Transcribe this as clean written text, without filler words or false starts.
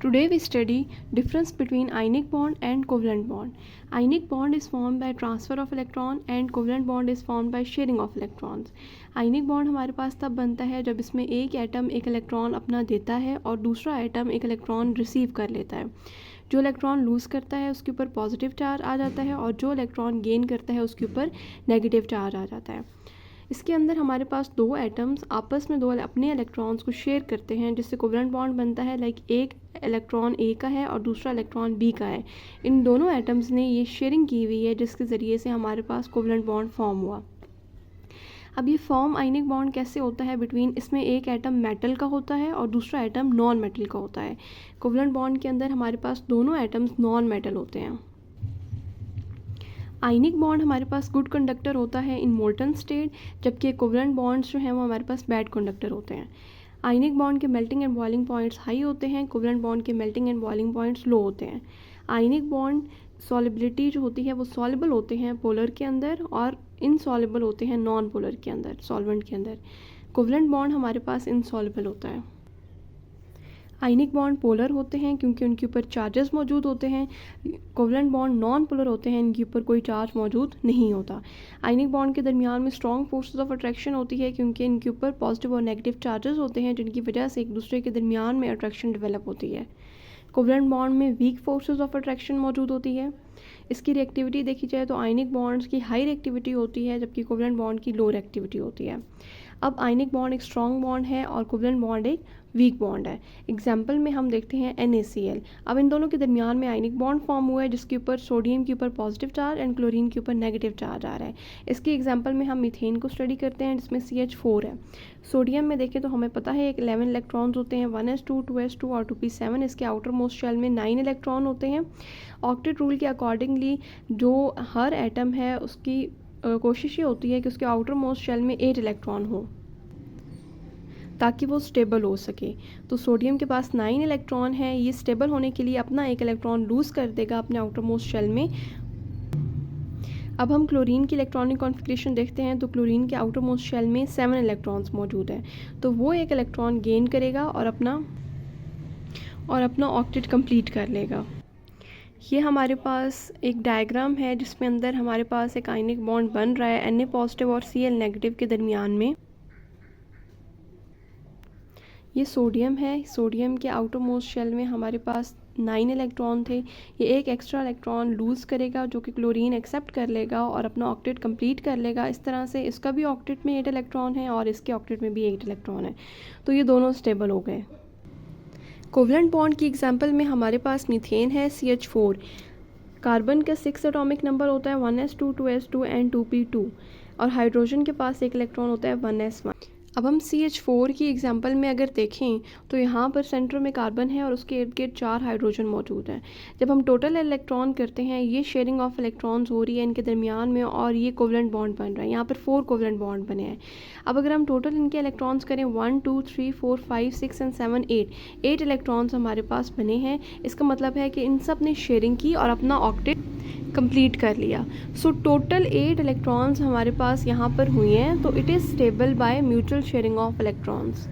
Today we study difference between ionic bond and covalent bond. Ionic bond is formed by transfer of electron and covalent bond is formed by sharing of electrons. Ionic bond हमारे पास तब बनता है जब इसमें एक atom एक electron अपना देता है और दूसरा एटम एक इलेक्ट्रॉन रिसीव कर लेता है. जो इलेक्ट्रॉन लूज़ करता है उसके ऊपर पॉजिटिव चार्ज आ जाता है और जो इलेक्ट्रॉन गेन करता है उसके ऊपर नेगेटिव चार्ज आ जाता है. इसके अंदर हमारे पास दो एटम्स आपस में दो अपने इलेक्ट्रॉन्स को शेयर करते हैं जिससे कोवलेंट बॉन्ड बनता है. लाइक एक इलेक्ट्रॉन ए का है और दूसरा इलेक्ट्रॉन बी का है. इन दोनों एटम्स ने ये शेयरिंग की हुई है जिसके ज़रिए से हमारे पास कोवलेंट बॉन्ड फॉर्म हुआ. अब ये फॉर्म आयनिक बॉन्ड कैसे होता है बिटवीन, इसमें एक एटम मेटल का होता है और दूसरा एटम नॉन मेटल का होता है. कोवलेंट बॉन्ड के अंदर हमारे पास दोनों एटम्स नॉन मेटल होते हैं. आयनिक बॉन्ड हमारे पास गुड कंडक्टर होता है इन मोल्टन स्टेट, जबकि कोवलेंट बॉन्ड्स जो हैं वो हमारे पास बैड कंडक्टर होते हैं. आयनिक बॉन्ड के melting and boiling points high होते हैं, कोवलेंट बॉन्ड के मेल्टिंग एंड बॉइलिंग पॉइंट्स लो होते हैं. आयनिक बॉन्ड सॉलिबिलिटी जो होती है वो सॉल्युबल होते हैं पोलर के अंदर और इनसॉल्युबल होते हैं नॉन पोलर के अंदर, सॉल्वेंट के अंदर. कोवलेंट बॉन्ड हमारे पास इनसॉल्युबल होता है. आयनिक बॉन्ड पोलर होते हैं क्योंकि उनके ऊपर चार्जेस मौजूद होते हैं. कोवलेंट बॉन्ड नॉन पोलर होते हैं, इनके ऊपर कोई चार्ज मौजूद नहीं होता. आयनिक बॉन्ड के दरमियान में स्ट्रॉन्ग फोर्सेस ऑफ अट्रैक्शन होती है क्योंकि इनके ऊपर पॉजिटिव और नेगेटिव चार्जेस होते हैं जिनकी वजह से एक दूसरे के दरमियान में अट्रैक्शन डेवलप होती है. कोवलेंट बॉन्ड में वीक फोर्सेस ऑफ अट्रैक्शन मौजूद होती है. इसकी रिएक्टिविटी देखी जाए तो आयनिक बॉन्ड्स की हाई रिएक्टिविटी होती है जबकि कोवलेंट बॉन्ड की लो रिएक्टिविटी होती है. अब आयनिक बॉन्ड एक स्ट्रॉन्ग बॉन्ड है और कोवलेंट बॉन्ड एक वीक बॉन्ड है. एग्जाम्पल में हम देखते हैं NaCl. अब इन दोनों के दरमियान में आयनिक बॉन्ड फॉर्म हुआ है जिसके ऊपर सोडियम के ऊपर पॉजिटिव चार्ज एंड क्लोरीन के ऊपर नेगेटिव चार्ज आ रहा है. इसके एग्जाम्पल में हम मीथेन को स्टडी करते हैं जिसमें CH4 है. सोडियम में देखें तो हमें पता है 11 इलेक्ट्रॉन्स होते हैं, 1s2 2s2 और 2p7. इसके आउटर मोस्ट शेल में 9 इलेक्ट्रॉन होते हैं. ऑक्टेट रूल के अकॉर्डिंगली जो हर एटम है उसकी कोशिश ये होती है कि उसके आउटर मोस्ट शेल में 8 इलेक्ट्रॉन हो ताकि वो स्टेबल हो सके. तो सोडियम के पास 9 इलेक्ट्रॉन है, ये स्टेबल होने के लिए अपना एक इलेक्ट्रॉन लूज़ कर देगा अपने आउटर मोस्ट शेल में. अब हम क्लोरीन की इलेक्ट्रॉनिक कॉन्फ़िगरेशन देखते हैं तो क्लोरीन के आउटर मोस्ट शेल में 7 इलेक्ट्रॉन्स मौजूद हैं. तो वो एक इलेक्ट्रॉन गेन करेगा और अपना ऑक्टेट कंप्लीट कर लेगा. ये हमारे पास एक डायग्राम है जिसमें अंदर हमारे पास एक आयनिक बॉन्ड बन रहा है Na पॉजिटिव और Cl नेगेटिव के दरमियान में. ये सोडियम है. सोडियम के आउटर मोस्ट शेल में हमारे पास 9 इलेक्ट्रॉन थे. ये एक एक्स्ट्रा इलेक्ट्रॉन लूज़ करेगा जो कि क्लोरीन एक्सेप्ट कर लेगा और अपना ऑक्टेट कंप्लीट कर लेगा. इस तरह से इसका भी ऑक्टेट में 8 इलेक्ट्रॉन है और इसके ऑक्टेट में भी 8 इलेक्ट्रॉन है. तो ये दोनों स्टेबल हो गए. कोवलेंट बॉन्ड की एग्जांपल में हमारे पास मीथेन है CH4. कार्बन का 6 एटॉमिक नंबर होता है 1s2 2s2 एंड 2p2 और हाइड्रोजन के पास एक इलेक्ट्रॉन होता है 1s1. अब हम CH4 की एग्जांपल में अगर देखें तो यहाँ पर सेंटर में कार्बन है और उसके इर्द गिर्द 4 हाइड्रोजन मौजूद हैं. जब हम टोटल इलेक्ट्रॉन करते हैं ये शेयरिंग ऑफ इलेक्ट्रॉन्स हो रही है इनके दरमियान में और ये कोवलेंट बॉन्ड बन रहा है. यहाँ पर 4 कोवलेंट बॉन्ड बने हैं. अब अगर हम टोटल इनके इलेक्ट्रॉन्स करें 1 2 3 4 5 6 एंड 7 8 इलेक्ट्रॉन्स हमारे पास बने हैं. इसका मतलब है कि इन सब ने शेयरिंग की और अपना ऑक्टेट कंप्लीट कर लिया. सो टोटल 8 इलेक्ट्रॉन्स हमारे पास यहाँ पर हुए हैं. तो it is stable by mutual sharing of electrons.